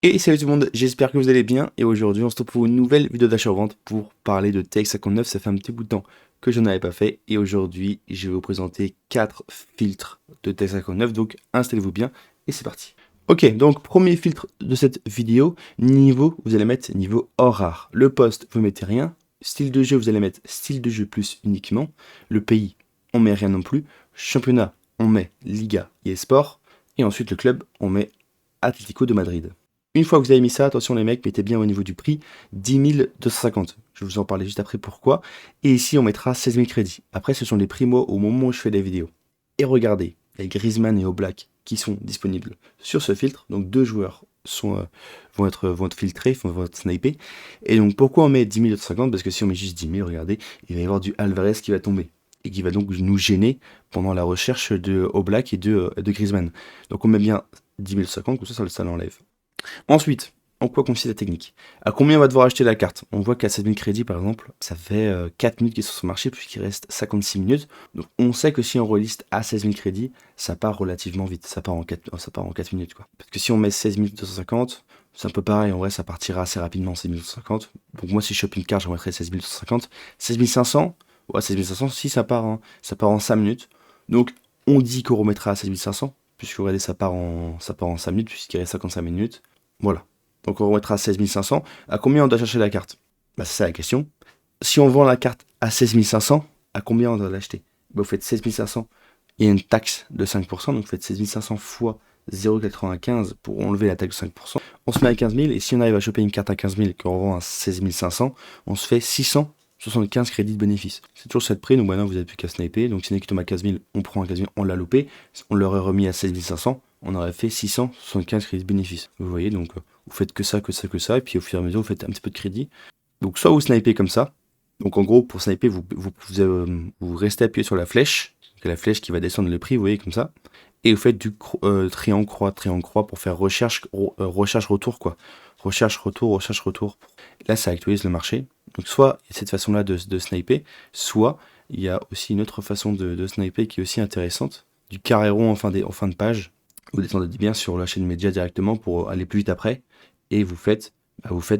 Et salut tout le monde, j'espère que vous allez bien et aujourd'hui on se retrouve pour une nouvelle vidéo d'achat-vente pour parler de TX59. Ça fait un petit bout de temps que je n'en avais pas fait et aujourd'hui je vais vous présenter 4 filtres de TX59, donc installez-vous bien et c'est parti. Ok, donc premier filtre de cette vidéo, niveau, vous allez mettre niveau hors rare. Le poste, vous mettez rien. Style de jeu, vous allez mettre style de jeu plus uniquement. Le pays, on met rien non plus. Championnat, on met Liga et Esport. Et ensuite le club, on met Atlético de Madrid. Une fois que vous avez mis ça, attention les mecs, mettez bien au niveau du prix, 10 250. Je vais vous en parler juste après pourquoi. Et ici, on mettra 16 000 crédits. Après, ce sont les primos au moment où je fais les vidéos. Et regardez, il y a Griezmann et Oblak qui sont disponibles sur ce filtre. Donc deux joueurs vont être filtrés, vont être snipés. Et donc pourquoi on met 10 250? Parce que si on met juste 10 000, regardez, il va y avoir du Alvarez qui va tomber. Et qui va donc nous gêner pendant la recherche de Oblak et de Griezmann. Donc on met bien 10 250, comme ça l'enlève. Ensuite, en quoi consiste la technique? À combien on va devoir acheter la carte? On voit qu'à 7000 crédits par exemple, ça fait 4 minutes qu'ils sont sur le marché puisqu'il reste 56 minutes. Donc on sait que si on reliste à 16 000 crédits, ça part relativement vite, ça part en 4 minutes quoi. Parce que si on met 16 250, c'est un peu pareil, en vrai ça partira assez rapidement 16 250. Donc moi si je chope une carte, je remettrai 16 250. 16 500, ouais 16 500 si ça part en 5 minutes. Donc on dit qu'on remettra à 16 500, puisque regardez ça part en 5 minutes puisqu'il reste 55 minutes. Voilà. Donc on remettra 16 500. À combien on doit chercher la carte? Bah c'est ça la question. Si on vend la carte à 16 500, à combien on doit l'acheter? Bah, vous faites 16 500. Il y a une taxe de 5%, donc vous faites 16 500 fois 0,95 pour enlever la taxe de 5%. On se met à 15 000, et si on arrive à choper une carte à 15 000 et qu'on revend à 16 500, on se fait 675 crédits de bénéfice. C'est toujours cette prix, donc maintenant vous n'avez plus qu'à sniper. Donc si on est qui tombe à 15 000, on prend à 15 000, on l'a loupé. On l'aurait remis à 16 500, on aurait fait 675 crédits de bénéfice. Vous voyez, donc vous faites que ça, et puis au fur et à mesure, vous faites un petit peu de crédit. Donc soit vous snipez comme ça. Donc en gros, pour sniper, vous restez appuyé sur la flèche, la flèche qui va descendre le prix, vous voyez, comme ça. Et vous faites du triangle, croix pour faire recherche, retour, quoi. Recherche, retour. Là, ça actualise le marché. Donc soit il y a cette façon-là de sniper, soit il y a aussi une autre façon de sniper qui est aussi intéressante, du carré rond en fin de page. Vous descendez bien sur la chaîne média directement pour aller plus vite après, et vous faites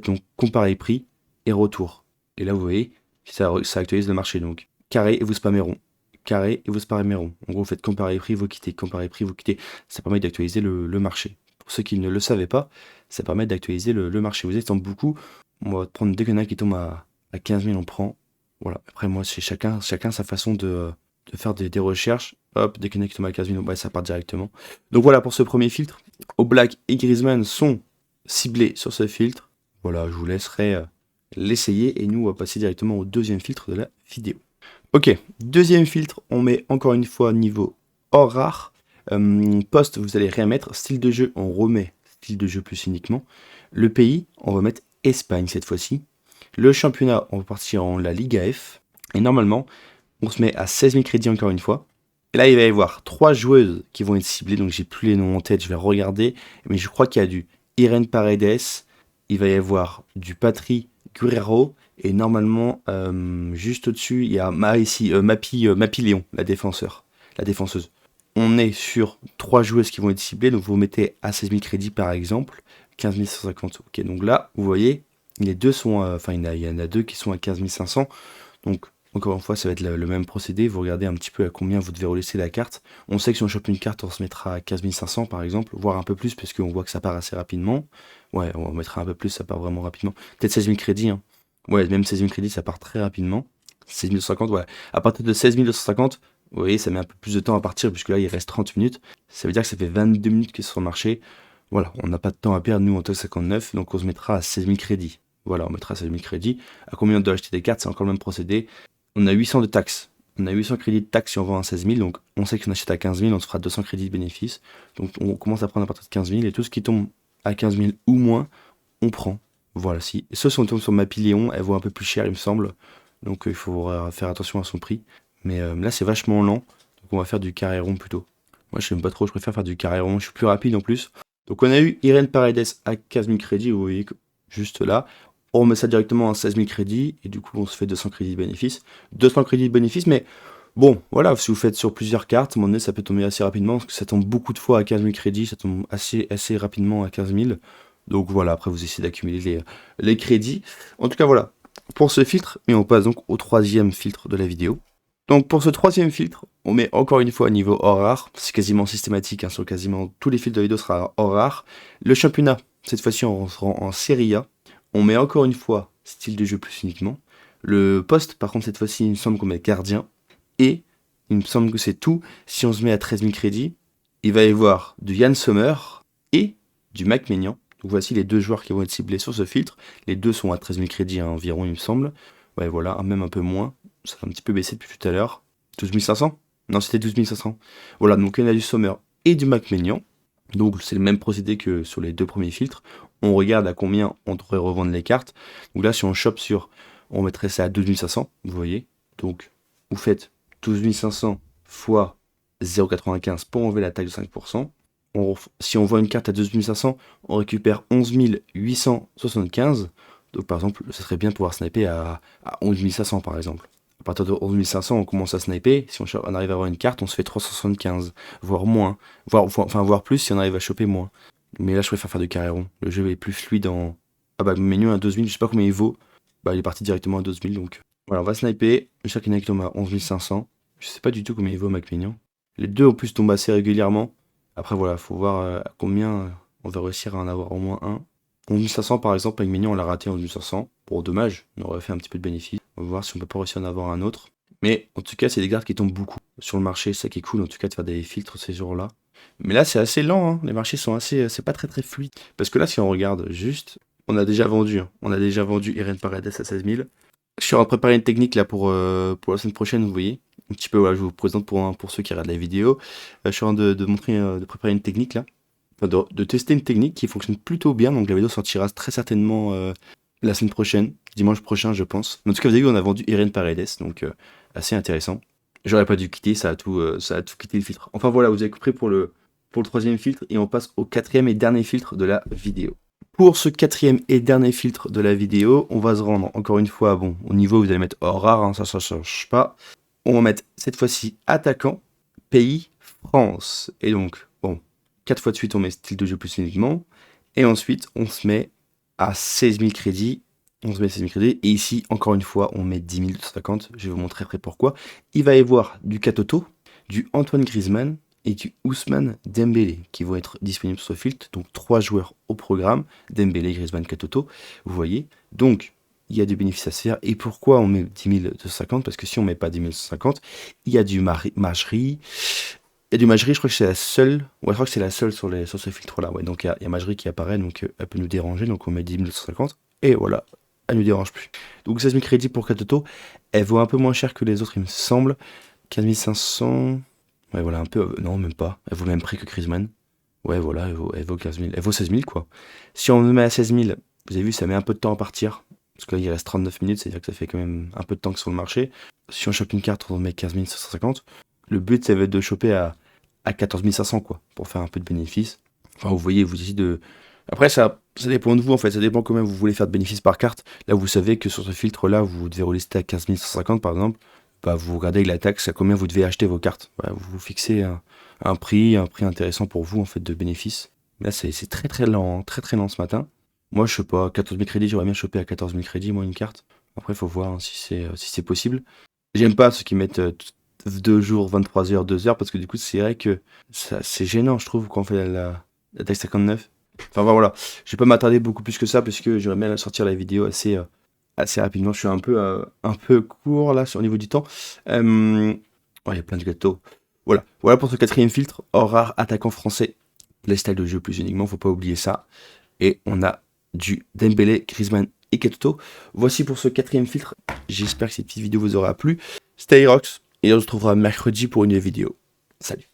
donc comparer prix et retour. Et là, vous voyez, ça actualise le marché. Donc carré et vous spammez rond. Carré et vous spammez rond. En gros, vous faites comparer prix, vous quittez, comparer prix, vous quittez. Ça permet d'actualiser le marché. Pour ceux qui ne le savaient pas, ça permet d'actualiser le marché. Vous êtes en beaucoup. On va prendre dès qu'il y en a qui tombe à 15 000, on prend. Voilà. Après, moi, c'est chacun sa façon de faire des recherches. Hop, dès qu'il y en a qui tombe à 15 000, ouais, ça part directement. Donc voilà pour ce premier filtre. Oblak et Griezmann sont ciblés sur ce filtre. Voilà, je vous laisserai l'essayer et nous, on va passer directement au deuxième filtre de la vidéo. Ok, deuxième filtre, on met encore une fois niveau hors rare. Poste, vous allez rien mettre. Style de jeu, on remet style de jeu plus uniquement. Le pays, on va mettre Espagne cette fois-ci. Le championnat, on va partir en la Liga F. Et normalement, on se met à 16 000 crédits encore une fois. Et là, il va y avoir 3 joueuses qui vont être ciblées. Donc, j'ai plus les noms en tête, je vais regarder. Mais je crois qu'il y a du Irene Paredes. Il va y avoir du Patri Guerrero. Et normalement, juste au-dessus, il y a Mapi Léon, la défenseuse. On est sur 3 joueuses qui vont être ciblées. Donc, vous mettez à 16 000 crédits par exemple. 15 150. Ok, donc là, vous voyez, les deux sont, il y en a 2 qui sont à 15 500. Donc, encore une fois, ça va être le même procédé. Vous regardez un petit peu à combien vous devez relaisser la carte. On sait que si on chope une carte, on se mettra à 15 500 par exemple, voire un peu plus, parce qu'on voit que ça part assez rapidement. Ouais, on mettra un peu plus, ça part vraiment rapidement. Peut-être 16 000 crédits, hein. Ouais, même 16 000 crédits, ça part très rapidement. 16 250, ouais. À partir de 16 250, vous voyez, ça met un peu plus de temps à partir, puisque là, il reste 30 minutes. Ça veut dire que ça fait 22 minutes qu'ils sont sur le marché. Voilà, on n'a pas de temps à perdre, nous, en top 59, donc on se mettra à 16 000 crédits. Voilà, on mettra à 16 000 crédits. À combien on doit acheter des cartes, c'est encore le même procédé. On a 800 de taxes. On a 800 crédits de taxes si on vend à 16 000, donc on sait qu'on achète à 15 000, on se fera 200 crédits de bénéfice. Donc on commence à prendre à partir de 15 000, et tout ce qui tombe à 15 000 ou moins, on prend. Voilà, si. Sauf si on tombe sur Mapi Léon, elle vaut un peu plus cher, il me semble. Donc il faut faire attention à son prix. Mais là, c'est vachement lent, donc on va faire du carré rond plutôt. Moi, je n'aime pas trop, je préfère faire du carré rond, je suis plus rapide en plus. Donc on a eu Irene Paredes à 15 000 crédits, vous voyez, juste là. On remet ça directement à 16 000 crédits, et du coup on se fait 200 crédits de bénéfice. 200 crédits de bénéfice, mais bon, voilà, si vous faites sur plusieurs cartes, à un moment donné, ça peut tomber assez rapidement, parce que ça tombe beaucoup de fois à 15 000 crédits, ça tombe assez rapidement à 15 000. Donc voilà, après vous essayez d'accumuler les crédits. En tout cas voilà, pour ce filtre, et on passe donc au troisième filtre de la vidéo. Donc pour ce troisième filtre, on met encore une fois niveau or rare, c'est quasiment systématique, hein, sur quasiment tous les filtres de vidéo sera or rare. Le championnat, cette fois-ci on se rend en Serie A, on met encore une fois style de jeu plus uniquement. Le poste, par contre cette fois-ci il me semble qu'on met gardien, et il me semble que c'est tout. Si on se met à 13 000 crédits, il va y avoir du Yann Sommer et du Mac Maignan. Donc voici les deux joueurs qui vont être ciblés sur ce filtre. Les deux sont à 13 000 crédits hein, environ, il me semble. Ouais, voilà, même un peu moins. Ça a un petit peu baissé depuis tout à l'heure. 12 500 ? Non, c'était 12 500. Voilà, donc il y en a du Sommer et du Mac Maignan. Donc c'est le même procédé que sur les deux premiers filtres. On regarde à combien on devrait revendre les cartes. Donc là, si on chope sur, on mettrait ça à 12 500, vous voyez. Donc vous faites 12 500 fois 0,95 pour enlever la taxe de 5%. Si on vend une carte à 12 500, on récupère 11 875. Donc par exemple, ça serait bien de pouvoir sniper à 11 500 par exemple. À partir de 11 500, on commence à sniper. Si on arrive à avoir une carte, on se fait 375, voire moins. Voire plus si on arrive à choper moins. Mais là, je préfère faire du carré rond. Le jeu est plus fluide en... Ah bah, menu à 12 000, je sais pas combien il vaut. Bah, il est parti directement à 12 000, donc... Voilà, on va sniper. Chaque qui tombe à 11 500. Je sais pas du tout combien il vaut, Mac Maignan. Les deux, en plus, tombent assez régulièrement. Après, voilà, faut voir à combien on va réussir à en avoir au moins un. 11 500, par exemple, Mac Maignan, on l'a raté en 11 500. Bon, dommage, on aurait fait un petit peu de bénéfice. On va voir si on peut pas réussir à en avoir un autre. Mais, en tout cas, c'est des cartes qui tombent beaucoup sur le marché. C'est ça qui est cool, en tout cas, de faire des filtres ces jours-là. Mais là, c'est assez lent, hein. Les marchés sont assez... c'est pas très très fluide. Parce que là, si on regarde juste, on a déjà vendu. Hein. On a déjà vendu Irene Paredes à 16 000. Je suis en train de préparer une technique là pour la semaine prochaine, vous voyez. Un petit peu, voilà, je vous présente pour ceux qui regardent la vidéo. Je suis en train de montrer, de préparer une technique là. Enfin, de tester une technique qui fonctionne plutôt bien. Donc la vidéo sortira très certainement la semaine prochaine, dimanche prochain, je pense. Mais en tout cas, vous avez vu, on a vendu Irene Paredes, donc assez intéressant. J'aurais pas dû quitter, ça a tout quitté le filtre. Enfin voilà, vous avez compris pour le troisième filtre et on passe au quatrième et dernier filtre de la vidéo. Pour ce quatrième et dernier filtre de la vidéo, on va se rendre encore une fois, bon, au niveau vous allez mettre or rare, hein, ça change pas. On va mettre cette fois-ci attaquant, pays, France. Et donc, bon, 4 fois de suite on met style de jeu plus uniquement. Et ensuite on se met à 16 000 crédits. On se met à 16 000 crédits. Et ici, encore une fois, on met 10 250. Je vais vous montrer après pourquoi. Il va y avoir du Katoto, du Antoine Griezmann et du Ousmane Dembélé qui vont être disponibles sur ce filtre. Donc 3 joueurs au programme, Dembélé, Griezmann, Katoto, vous voyez. Donc il y a du bénéfice à se faire. Et pourquoi on met 10 250 ? Parce que si on met pas 10 250, il y a du Majri. Il y a du Majri, je crois que c'est la seule. Ouais, je crois que c'est la seule sur ce filtre-là. Ouais, donc il y a Majri qui apparaît, donc elle peut nous déranger. Donc on met 10 250. Et voilà, elle ne nous dérange plus. Donc 16 000 crédits pour Katoto. Elle vaut un peu moins cher que les autres, il me semble. 15 500. Ouais, voilà, un peu. Non, même pas. Elle vaut le même prix que Griezmann. Ouais, voilà, elle vaut 15 000. Elle vaut 16 000, quoi. Si on me met à 16 000, vous avez vu, ça met un peu de temps à partir. Parce que là, il reste 39 minutes, c'est-à-dire que ça fait quand même un peu de temps que sur le marché. Si on chope une carte, on met 15 750. Le but, ça va être de choper à 14 500, quoi, pour faire un peu de bénéfice. Enfin, vous voyez, vous essayez de... Après, ça dépend de vous, en fait. Ça dépend combien vous voulez faire de bénéfice par carte. Là, vous savez que sur ce filtre-là, vous devez relister à 15 150, par exemple. Bah, vous regardez avec la taxe à combien vous devez acheter vos cartes. Bah, vous vous fixez un prix intéressant pour vous, en fait, de bénéfice. Là, c'est très très lent, hein, très très lent ce matin. Moi, je sais pas, 14 000 crédits, j'aurais bien chopé à 14 000 crédits, moi, une carte. Après, il faut voir hein, si c'est possible. J'aime pas ceux qui mettent 2 jours, 23 heures, 2 heures, parce que du coup, c'est vrai que c'est gênant, je trouve, quand on fait la taxe 59. Enfin, voilà. Je vais pas m'attarder beaucoup plus que ça, parce que j'aimerais bien sortir la vidéo assez rapidement. Je suis un peu court, là, au niveau du temps. Ouais, il y a plein de gâteaux. Voilà pour ce quatrième filtre. Or rare, attaquant français. Les styles de jeu plus uniquement, faut pas oublier ça. Et on a du Dembélé, Griezmann et Katoto. Voici pour ce quatrième filtre. J'espère que cette petite vidéo vous aura plu. C'était Irox et on se retrouvera mercredi pour une nouvelle vidéo. Salut.